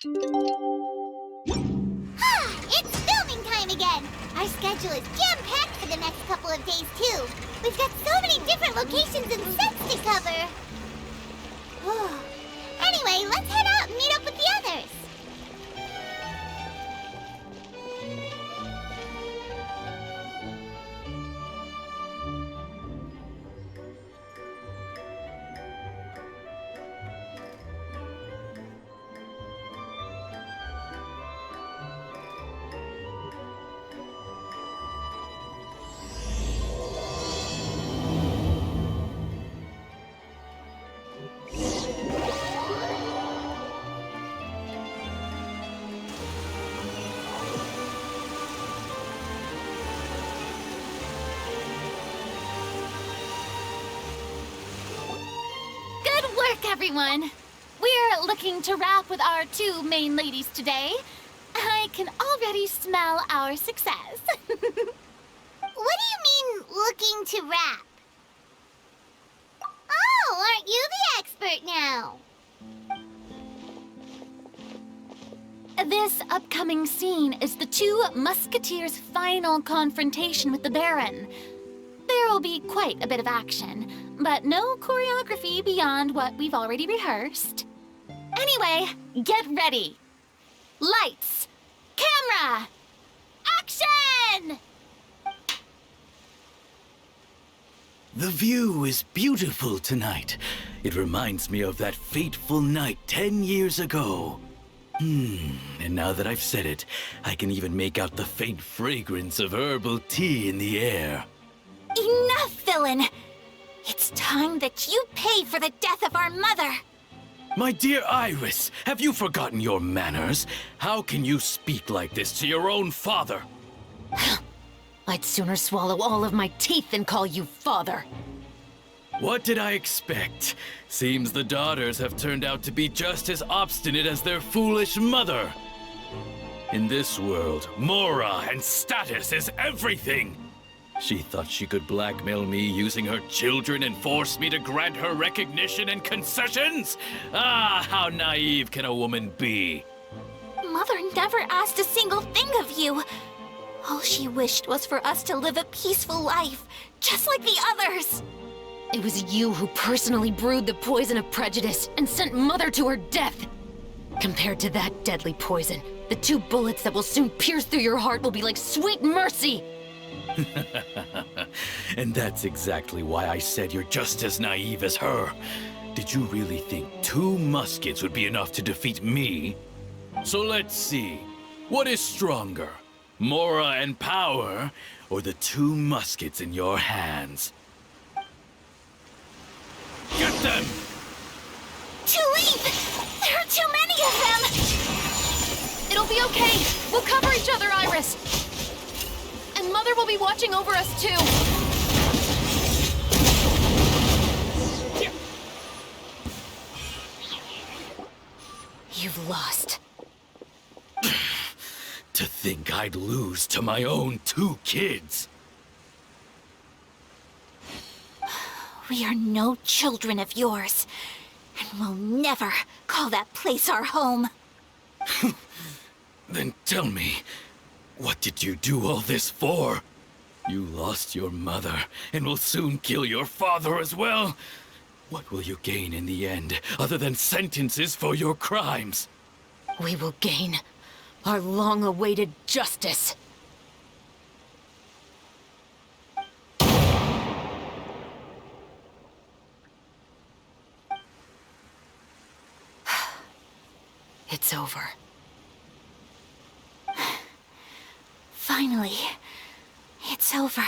It's filming time again! Our schedule is jam-packed for the next couple of days, too. We've got so many different locations and sets to cover. Anyway, let's head out and meet up with the others. Everyone, we're looking to wrap with our two main ladies today. I can already smell our success. What do you mean, looking to wrap? Oh, aren't you the expert now? This upcoming scene is the two Musketeers' final confrontation with the Baron. There will be quite a bit of action, but no choreography beyond what we've already rehearsed. Anyway, get ready. Lights, camera, action! The view is beautiful tonight. It reminds me of that fateful night 10 years ago. And now that I've said it, I can even make out the faint fragrance of herbal tea in the air. Enough, villain! It's time that you pay for the death of our mother! My dear Iris, have you forgotten your manners? How can you speak like this to your own father? I'd sooner swallow all of my teeth than call you father. What did I expect? Seems the daughters have turned out to be just as obstinate as their foolish mother. In this world, Mora and status is everything! She thought she could blackmail me using her children and force me to grant her recognition and concessions? Ah, how naive can a woman be? Mother never asked a single thing of you. All she wished was for us to live a peaceful life, just like the others. It was you who personally brewed the poison of prejudice and sent Mother to her death. Compared to that deadly poison, the 2 bullets that will soon pierce through your heart will be like sweet mercy. And that's exactly why I said you're just as naive as her. Did you really think 2 muskets would be enough to defeat me? So let's see. What is stronger? Mora and power, or the 2 muskets in your hands? Get them! Tulip! There are too many of them! It'll be okay. We'll cover each other, Iris. And Mother will be watching over us, too. You've lost. To think I'd lose to my own 2 kids. We are no children of yours, and we'll never call that place our home. Then tell me, what did you do all this for? You lost your mother, and will soon kill your father as well. What will you gain in the end, other than sentences for your crimes? We will gain our long-awaited justice. It's over. Finally, it's over.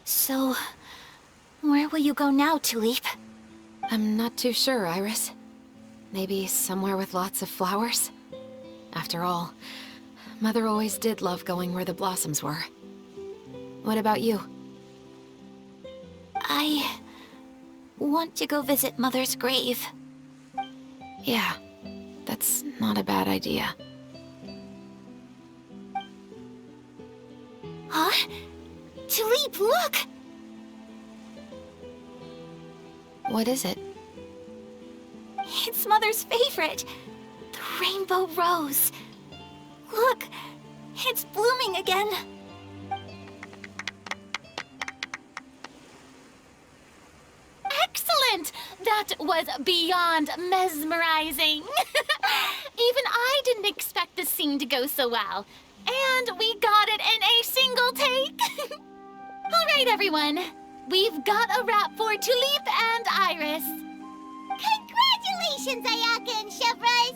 So, where will you go now, Tulip? I'm not too sure, Iris. Maybe somewhere with lots of flowers? After all, Mother always did love going where the blossoms were. What about you? I want to go visit Mother's grave. Yeah, that's not a bad idea. Babe, look! What is it? It's Mother's favorite, the rainbow rose. Look, it's blooming again. Excellent! That was beyond mesmerizing. Even I didn't expect the scene to go so well. And we got it in a single take. All right, everyone. We've got a wrap for Tulip and Iris. Congratulations, Ayaka and Chevres!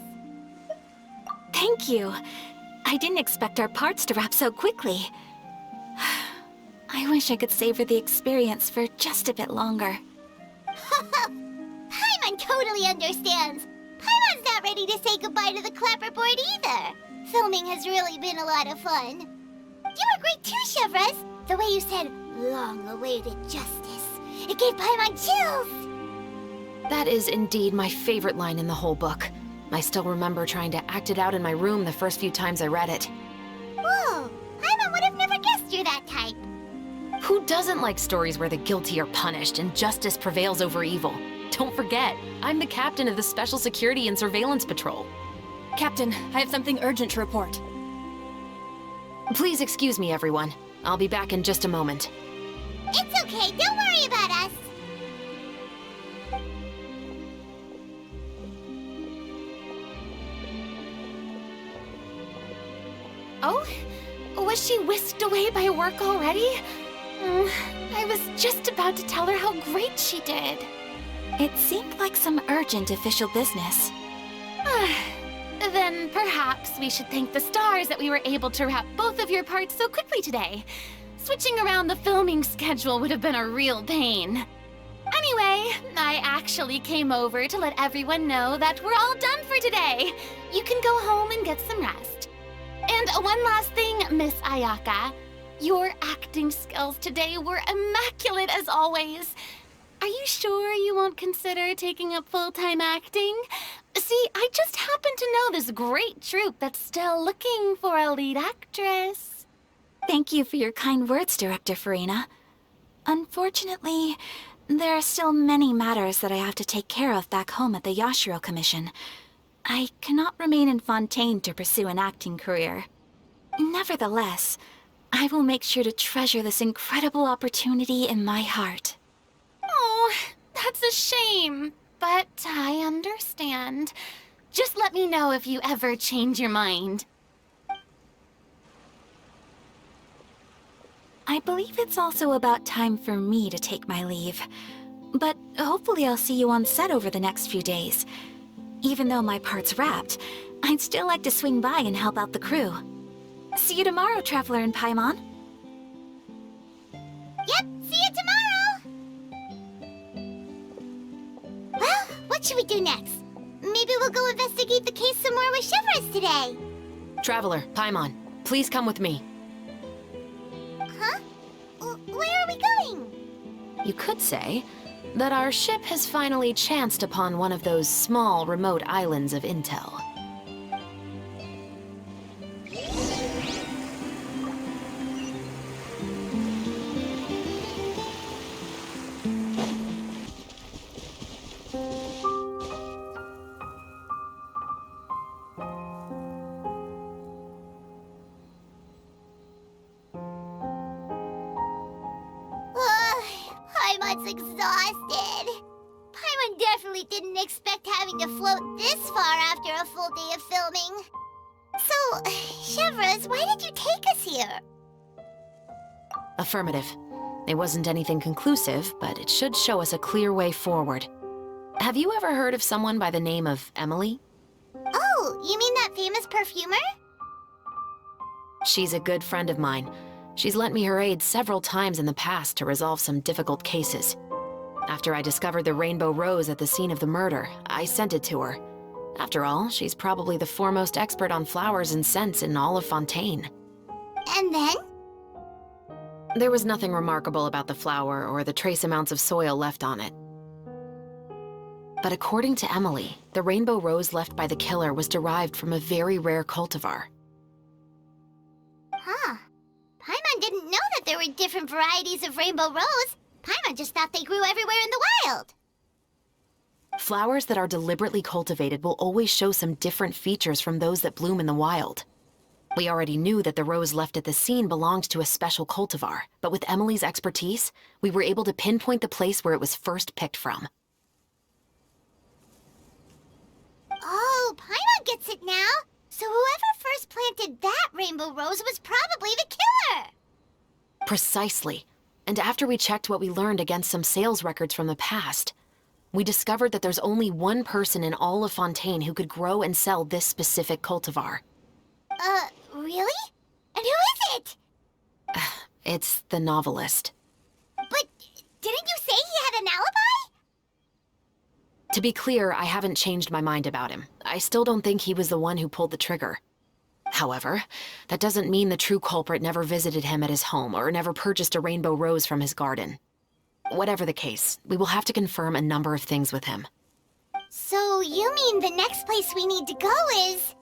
Thank you. I didn't expect our parts to wrap so quickly. I wish I could savor the experience for just a bit longer. Paimon totally understands. Paimon's not ready to say goodbye to the clapperboard either. Filming has really been a lot of fun. You were great too, Chevres. The way you said, long-awaited justice. It gave Paimon chills. That is indeed my favorite line in the whole book. I still remember trying to act it out in my room the first few times I read it. Whoa, Paimon would have never guessed you're that type. Who doesn't like stories where the guilty are punished and justice prevails over evil? Don't forget, I'm the captain of the Special Security and Surveillance Patrol. Captain, I have something urgent to report. Please excuse me, everyone. I'll be back in just a moment. It's okay, don't worry about us. Oh? Was she whisked away by work already? I was just about to tell her how great she did. It seemed like some urgent official business. Then perhaps we should thank the stars that we were able to wrap both of your parts so quickly today. Switching around the filming schedule would have been a real pain. Anyway, I actually came over to let everyone know that we're all done for today. You can go home and get some rest. And one last thing, Miss Ayaka. Your acting skills today were immaculate as always. Are you sure you won't consider taking up full-time acting? See, I just happen to know this great troupe that's still looking for a lead actress. Thank you for your kind words, Director Farina. Unfortunately, there are still many matters that I have to take care of back home at the Yashiro Commission. I cannot remain in Fontaine to pursue an acting career. Nevertheless, I will make sure to treasure this incredible opportunity in my heart. Oh, that's a shame, but I understand. Just let me know if you ever change your mind. I believe it's also about time for me to take my leave. But hopefully I'll see you on set over the next few days. Even though my part's wrapped, I'd still like to swing by and help out the crew. See you tomorrow, Traveler and Paimon. Yep, see you tomorrow! Well, what should we do next? Maybe we'll go investigate the case some more with Chevres today. Traveler, Paimon, please come with me. Huh? Where are we going? You could say that our ship has finally chanced upon one of those small, remote islands of intel. Paimon's exhausted. Paimon definitely didn't expect having to float this far after a full day of filming. So, Chevres, why did you take us here? Affirmative. It wasn't anything conclusive, but it should show us a clear way forward. Have you ever heard of someone by the name of Emily? Oh, you mean that famous perfumer? She's a good friend of mine. She's lent me her aid several times in the past to resolve some difficult cases. After I discovered the rainbow rose at the scene of the murder, I sent it to her. After all, she's probably the foremost expert on flowers and scents in all of Fontaine. And then? There was nothing remarkable about the flower or the trace amounts of soil left on it. But according to Emily, the rainbow rose left by the killer was derived from a very rare cultivar. Huh. Paimon didn't know that that there were different varieties of rainbow rose. Paimon just thought they grew everywhere in the wild. Flowers that are deliberately cultivated will always show some different features from those that bloom in the wild. We already knew that the rose left at the scene belonged to a special cultivar, but with Emily's expertise, we were able to pinpoint the place where it was first picked from. Oh, Paimon gets it now. So whoever first planted that rainbow rose was probably the killer. Precisely. And after we checked what we learned against some sales records from the past, we discovered that there's only one person in all of Fontaine who could grow and sell this specific cultivar. Really? And who is it? It's the novelist. But didn't you say he had an alibi? To be clear, I haven't changed my mind about him. I still don't think he was the one who pulled the trigger. However, that doesn't mean the true culprit never visited him at his home or never purchased a rainbow rose from his garden. Whatever the case, we will have to confirm a number of things with him. So you mean the next place we need to go is...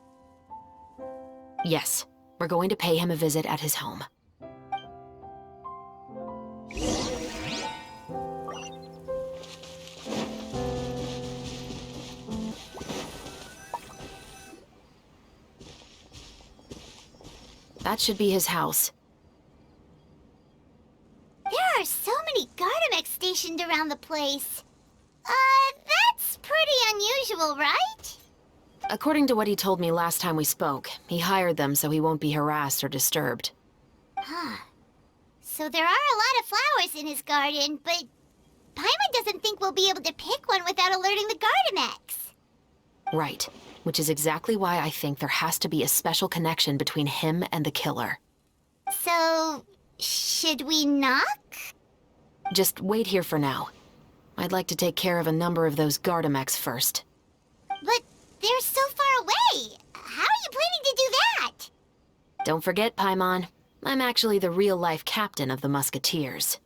Yes, we're going to pay him a visit at his home. That should be his house. There are so many Gardamex stationed around the place. That's pretty unusual, right? According to what he told me last time we spoke, he hired them so he won't be harassed or disturbed. Huh. So there are a lot of flowers in his garden, but Paimon doesn't think we'll be able to pick one without alerting the Gardamex. Right, which is exactly why I think there has to be a special connection between him and the killer. So, should we knock? Just wait here for now. I'd like to take care of a number of those Gardamex first. But they're so far away. How are you planning to do that? Don't forget, Paimon, I'm actually the real-life captain of the Musketeers.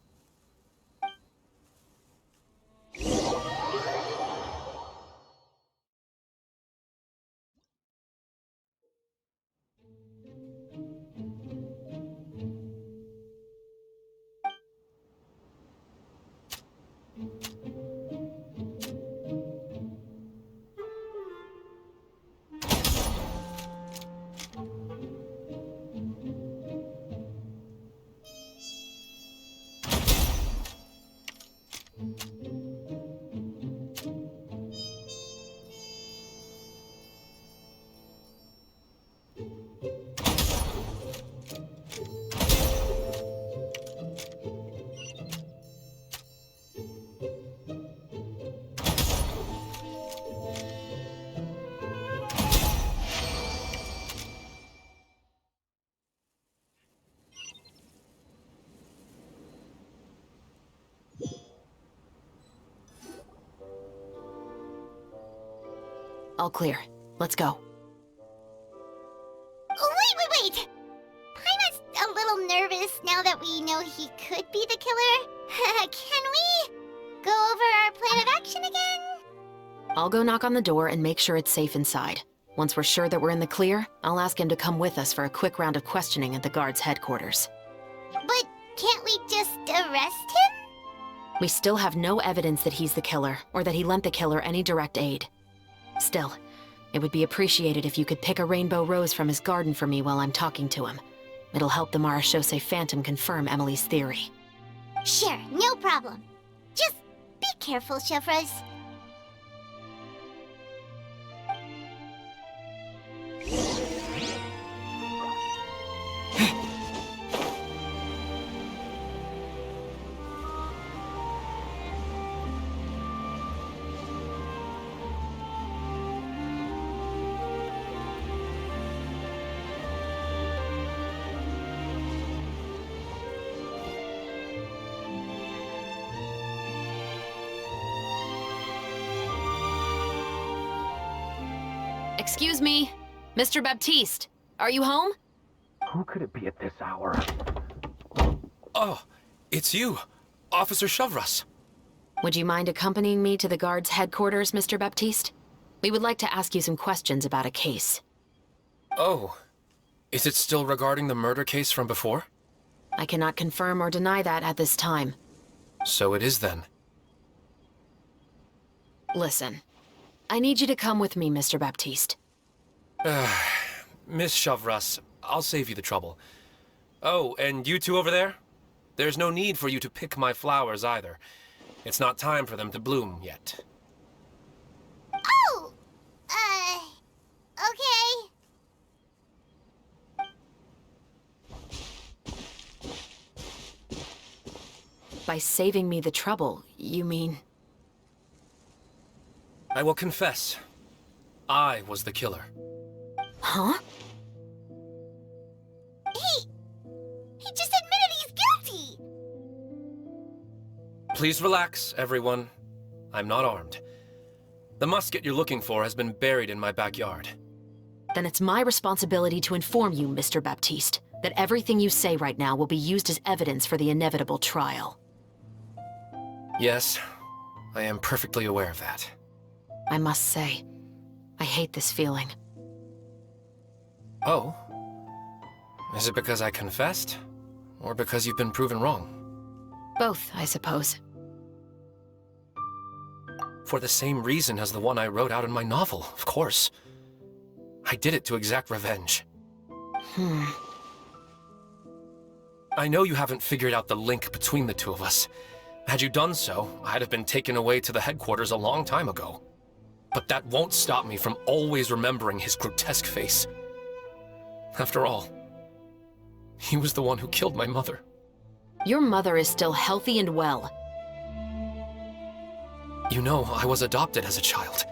All clear. Let's go. Oh, wait! Paimon's a little nervous now that we know he could be the killer. Can we go over our plan of action again? I'll go knock on the door and make sure it's safe inside. Once we're sure that we're in the clear, I'll ask him to come with us for a quick round of questioning at the guard's headquarters. But can't we just arrest him? We still have no evidence that he's the killer, or that he lent the killer any direct aid. Still, it would be appreciated if you could pick a rainbow rose from his garden for me while I'm talking to him. It'll help the Marechaussee Phantom confirm Emily's theory. Sure, no problem. Just be careful, Chevreuse. Excuse me, Mr. Baptiste, are you home? Who could it be at this hour? Oh, it's you, Officer Chevreuse. Would you mind accompanying me to the guard's headquarters, Mr. Baptiste? We would like to ask you some questions about a case. Oh, is it still regarding the murder case from before? I cannot confirm or deny that at this time. So it is then. Listen, I need you to come with me, Mr. Baptiste. Miss Shavras, I'll save you the trouble. Oh, and you two over there? There's no need for you to pick my flowers either. It's not time for them to bloom yet. Oh! Okay. By saving me the trouble, you mean... I will confess, I was the killer. Huh? He just admitted he's guilty! Please relax, everyone. I'm not armed. The musket you're looking for has been buried in my backyard. Then it's my responsibility to inform you, Mr. Baptiste, that everything you say right now will be used as evidence for the inevitable trial. Yes, I am perfectly aware of that. I must say, I hate this feeling. Oh? Is it because I confessed? Or because you've been proven wrong? Both, I suppose. For the same reason as the one I wrote out in my novel, of course. I did it to exact revenge. I know you haven't figured out the link between the two of us. Had you done so, I'd have been taken away to the headquarters a long time ago. But that won't stop me from always remembering his grotesque face. After all, he was the one who killed my mother. Your mother is still healthy and well. You know, I was adopted as a child.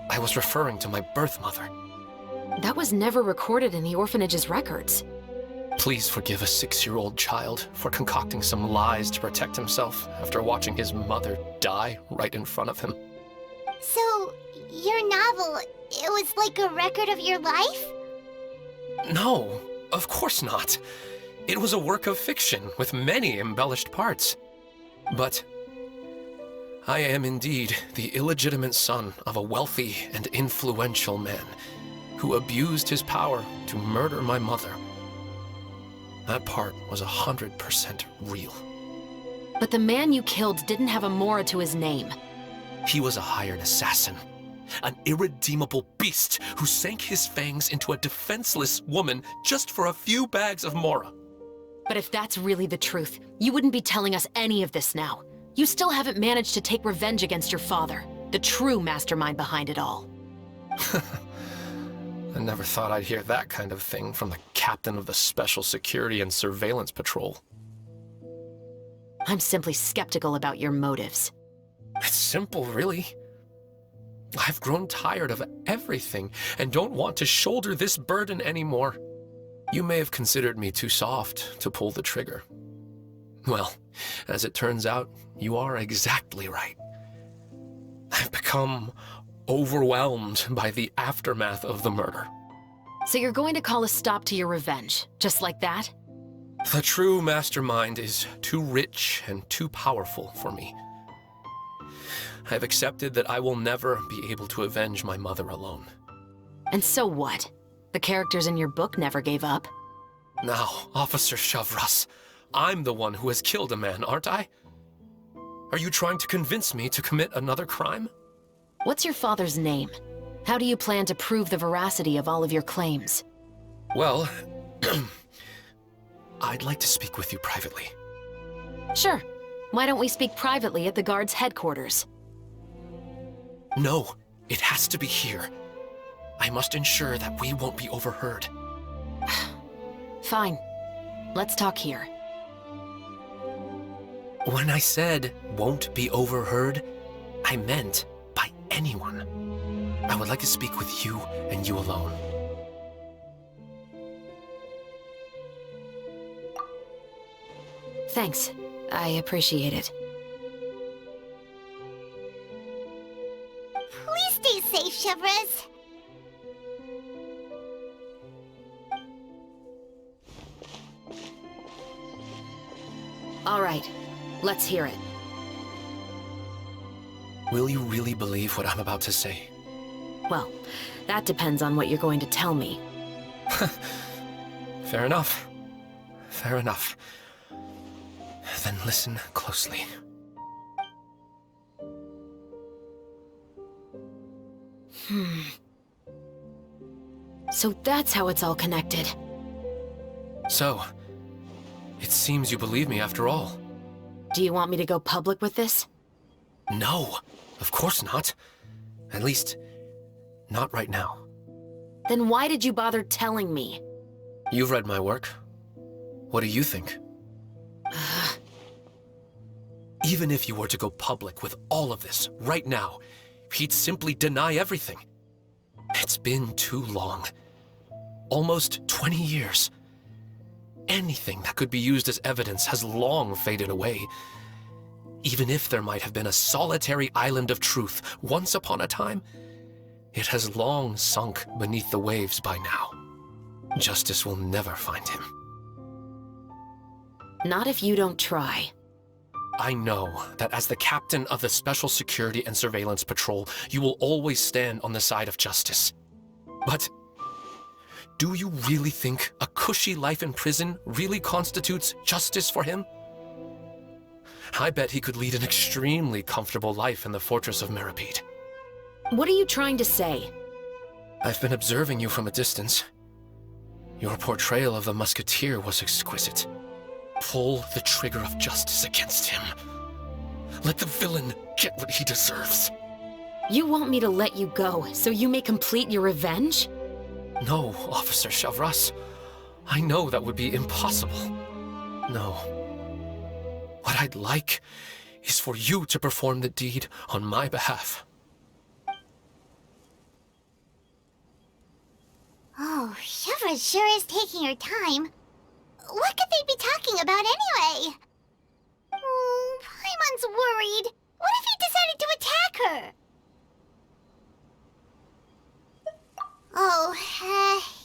I was referring to my birth mother. That was never recorded in the orphanage's records. Please forgive a 6-year-old child for concocting some lies to protect himself after watching his mother die right in front of him. So, your novel, it was like a record of your life? No, of course not. It was a work of fiction with many embellished parts. But I am indeed the illegitimate son of a wealthy and influential man who abused his power to murder my mother. That part was 100% real. But the man you killed didn't have a Mora to his name. He was a hired assassin. An irredeemable beast who sank his fangs into a defenseless woman just for a few bags of Mora. But if that's really the truth, you wouldn't be telling us any of this now. You still haven't managed to take revenge against your father, the true mastermind behind it all. I never thought I'd hear that kind of thing from the captain of the Special Security and Surveillance Patrol. I'm simply skeptical about your motives. It's simple, really. I've grown tired of everything and don't want to shoulder this burden anymore. You may have considered me too soft to pull the trigger. Well, as it turns out, you are exactly right. I've become overwhelmed by the aftermath of the murder. So you're going to call a stop to your revenge, just like that? The true mastermind is too rich and too powerful for me. I've accepted that I will never be able to avenge my mother alone. And so what? The characters in your book never gave up. Now, Officer Shavras, I'm the one who has killed a man, aren't I? Are you trying to convince me to commit another crime? What's your father's name? How do you plan to prove the veracity of all of your claims? Well, I'd like to speak with you privately. Sure. Why don't we speak privately at the guard's headquarters? No, it has to be here. I must ensure that we won't be overheard. Fine. Let's talk here. When I said won't be overheard, I meant by anyone. I would like to speak with you and you alone. Thanks. I appreciate it. Please stay safe, Shavras. All right. Let's hear it. Will you really believe what I'm about to say? Well, that depends on what you're going to tell me. Fair enough. Fair enough. Then listen closely. So that's how it's all connected. So, it seems you believe me after all. Do you want me to go public with this? No, of course not. At least, not right now. Then why did you bother telling me? You've read my work. What do you think? Even if you were to go public with all of this right now, he'd simply deny everything. It's been too long. Almost 20 years. Anything that could be used as evidence has long faded away. Even if there might have been a solitary island of truth once upon a time, it has long sunk beneath the waves by now. Justice will never find him. Not if you don't try. I know that as the captain of the Special Security and Surveillance Patrol, you will always stand on the side of justice. But do you really think a cushy life in prison really constitutes justice for him? I bet he could lead an extremely comfortable life in the fortress of Meripede. What are you trying to say? I've been observing you from a distance. Your portrayal of the Musketeer was exquisite. Pull the trigger of justice against him. Let the villain get what he deserves. You want me to let you go so you may complete your revenge? No, Officer Chavras. I know that would be impossible. No. What I'd like is for you to perform the deed on my behalf. Oh, Shivra sure is taking her time. What could they be talking about anyway? Oh, Paimon's worried. What if he decided to attack her? Oh,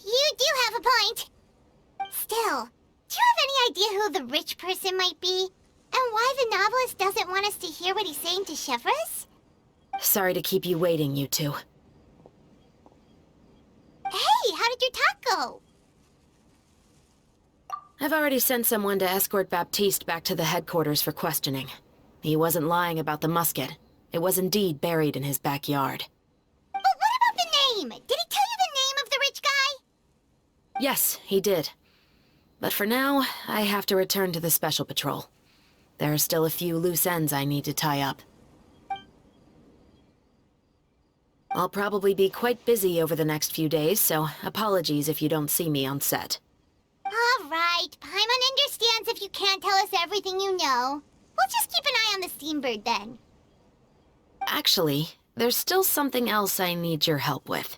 you do have a point. Still, do you have any idea who the rich person might be? And why the novelist doesn't want us to hear what he's saying to Chevres? Sorry to keep you waiting, you two. Hey, how did your talk go? I've already sent someone to escort Baptiste back to the headquarters for questioning. He wasn't lying about the musket. It was indeed buried in his backyard. But what about the name? Did he tell you the name of the rich guy? Yes, he did. But for now, I have to return to the Special Patrol. There are still a few loose ends I need to tie up. I'll probably be quite busy over the next few days, so apologies if you don't see me on set. All right, Paimon understands if you can't tell us everything you know. We'll just keep an eye on the Steambird then. Actually, there's still something else I need your help with.